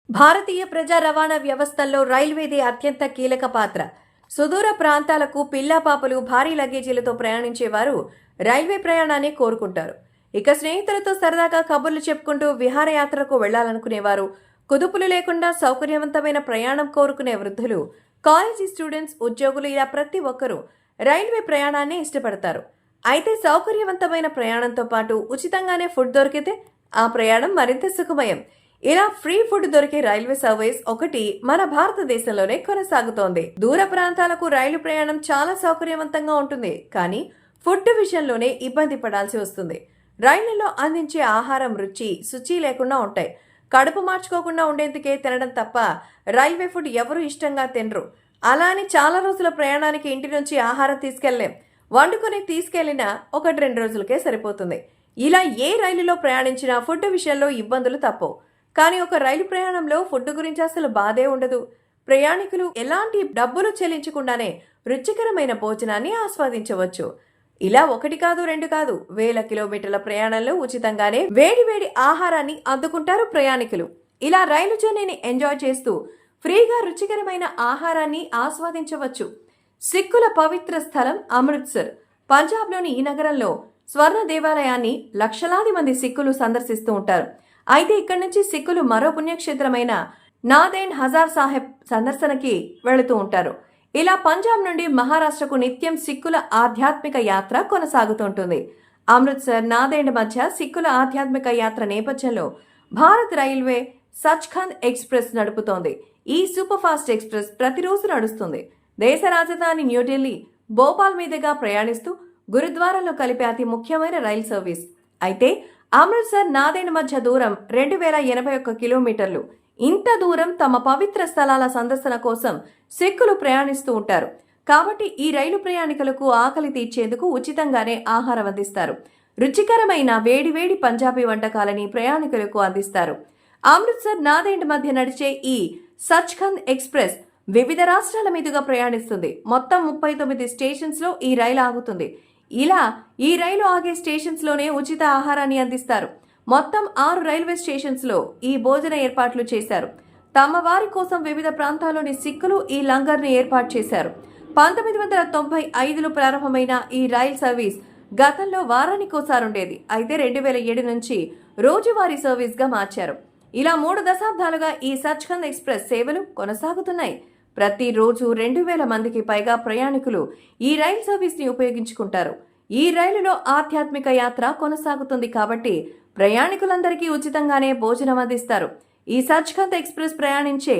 భారతీయ ప్రజా రవాణా వ్యవస్థల్లో రైల్వేది అత్యంత కీలక పాత్ర. సుదూర ప్రాంతాలకు పిల్లాపాపలు, భారీ లగేజీలతో ప్రయాణించేవారు రైల్వే ప్రయాణాన్ని కోరుకుంటారు. ఇక స్నేహితులతో సరదాగా కబుర్లు చెప్పుకుంటూ విహారయాత్రకు వెళ్లాలనుకునేవారు, కుదుపులు లేకుండా సౌకర్యవంతమైన ప్రయాణం కోరుకునే వృద్ధులు, కాలేజీ స్టూడెంట్స్, ఉద్యోగులు ఇలా ప్రతి ఒక్కరూ రైల్వే ప్రయాణాన్ని ఇష్టపడతారు. అయితే సౌకర్యవంతమైన ప్రయాణంతో పాటు ఉచితంగానే ఫుడ్ దొరికితే ఆ ప్రయాణం మరింత సుఖమయం. ఇలా ఫ్రీ ఫుడ్ దొరికే రైల్వే సర్వీస్ ఒకటి మన భారతదేశంలోనే కొనసాగుతోంది. దూర ప్రాంతాలకు రైలు ప్రయాణం చాలా సౌకర్యవంతంగా ఉంటుంది, కానీ ఫుడ్ విషయంలోనే ఇబ్బంది పడాల్సి వస్తుంది. రైళ్లలో అందించే ఆహారం రుచి, శుచి లేకుండా ఉంటాయి. కడుపు మార్చుకోకుండా ఉండేందుకే తినడం తప్ప రైల్వే ఫుడ్ ఎవరూ ఇష్టంగా తినరు. అలా అని చాలా రోజుల ప్రయాణానికి ఇంటి నుంచి ఆహారం తీసుకెళ్లేం. వండుకొని తీసుకెళ్లినా 1-2 రోజులకే సరిపోతుంది. ఇలా ఏ రైలులో ప్రయాణించినా ఫుడ్ విషయంలో ఇబ్బందులు తప్పవు. కానీ ఒక రైలు ప్రయాణంలో ఫుడ్ గురించి అసలు బాధే ఉండదు. ప్రయాణికులు ఎలాంటి డబ్బులు చెల్లించకుండానే రుచికరమైన భోజనాన్ని ఆస్వాదించవచ్చు. ఇలా 1 కాదు 2 కాదు, వేల కిలోమీటర్ల ప్రయాణంలో ఉచితంగానే వేడి ఆహారాన్ని అందుకుంటారు ప్రయాణికులు. ఇలా రైలు జర్నీని ఎంజాయ్ చేస్తూ ఫ్రీగా రుచికరమైన ఆహారాన్ని ఆస్వాదించవచ్చు. సిక్కుల పవిత్ర స్థలం అమృత్సర్. పంజాబ్లోని ఈ నగరంలో స్వర్ణ దేవాలయాన్ని లక్షలాది మంది సిక్కులు సందర్శిస్తూ ఉంటారు. అయితే ఇక్కడి నుంచి సిక్కులు మరో పుణ్యక్షేత్రమైన నాదేన్ హజార్ సాహెబ్ సందర్శనకి వెళుతూ ఉంటారు. ఇలా పంజాబ్ నుండి మహారాష్ట్రకు నిత్యం సిక్కుల ఆధ్యాత్మిక యాత్ర కొనసాగుతుంటుంది. అమృత్సర్, నాదేండ్ మధ్య సిక్కుల ఆధ్యాత్మిక యాత్ర నేపథ్యంలో భారత్ రైల్వే సచ్ఖండ్ ఎక్స్ప్రెస్ నడుపుతోంది. ఈ సూపర్ ఫాస్ట్ ఎక్స్ప్రెస్ ప్రతిరోజు నడుస్తుంది. దేశ రాజధాని న్యూఢిల్లీ, భోపాల్ మీదుగా ప్రయాణిస్తూ గురుద్వారాలో కలిపే అతి ముఖ్యమైన రైలు సర్వీస్. అయితే అమృత్సర్, నాదేండ్ మధ్య దూరం 2081 కిలోమీటర్లు. ఇంత దూరం తమ పవిత్ర స్థలాల సందర్శన కోసం సిక్కులు ప్రయాణిస్తూ ఉంటారు. కాబట్టి ఈ రైలు ప్రయాణికులకు ఆకలి తీర్చేందుకు ఉచితంగానే ఆహారం అందిస్తారు. రుచికరమైన వేడివేడి పంజాబీ వంటకాలని ప్రయాణికులకు అందిస్తారు. అమృత్సర్, నాదేండ్ మధ్య నడిచే ఈ సచ్ఖండ్ ఎక్స్ప్రెస్ వివిధ రాష్ట్రాల మీదుగా ప్రయాణిస్తుంది. మొత్తం 39 స్టేషన్స్ లో ఈ రైలు ఆగుతుంది. ఇలా ఈ రైలు ఆగే స్టేషన్స్ లోనే ఉచిత ఆహారాన్ని అందిస్తారు. మొత్తం 6 రైల్వే స్టేషన్స్ లో ఈ భోజన ఏర్పాట్లు చేశారు. తమ వారి కోసం వివిధ ప్రాంతాల్లోని సిక్కులు ఈ లంగర్ ని ఏర్పాటు చేశారు. 1995లో ప్రారంభమైన ఈ రైల్ సర్వీస్ గతంలో వారానికోసారి ఉండేది. అయితే 2007 నుంచి రోజువారీ సర్వీస్ గా మార్చారు. ఇలా 3 దశాబ్దాలుగా ఈ సచ్ఖండ్ ఎక్స్ప్రెస్ సేవలు కొనసాగుతున్నాయి. ప్రతిరోజు 2000 మందికి పైగా ప్రయాణికులు ఈ రైలు సర్వీస్ ని ఉపయోగించుకుంటారు. ఈ రైలులో ఆధ్యాత్మిక యాత్ర కొనసాగుతుంది కాబట్టి ప్రయాణికులందరికీ ఉచితంగానే భోజనం అందిస్తారు. ఈ సచ్ఖండ్ ఎక్స్ప్రెస్ ప్రయాణించే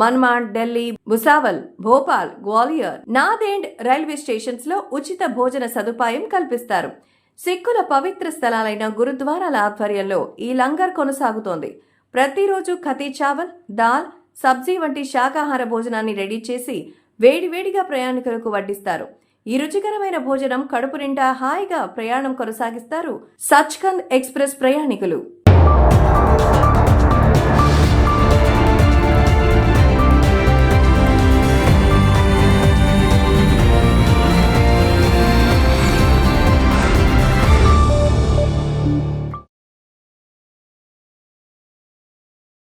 మన్మాడ్, ఢిల్లీ, భుసావల్, భోపాల్, గ్వాలియర్, నాదేండ్ రైల్వే స్టేషన్స్ లో ఉచిత భోజన సదుపాయం కల్పిస్తారు. సిక్కుల పవిత్ర స్థలాలైన గురుద్వారాల ఆధ్వర్యంలో ఈ లంగర్ కొనసాగుతోంది. ప్రతిరోజు ఖతీ చావల్, దాల్, సబ్జీ వంటి శాకాహార భోజనాన్ని రెడీ చేసి వేడివేడిగా ప్రయాణికులకు వడ్డిస్తారు. ఈ రుచికరమైన భోజనం కడుపు నిండా హాయిగా ప్రయాణం కొనసాగిస్తారు సచ్ఖండ్ ఎక్స్ప్రెస్ ప్రయాణికులు.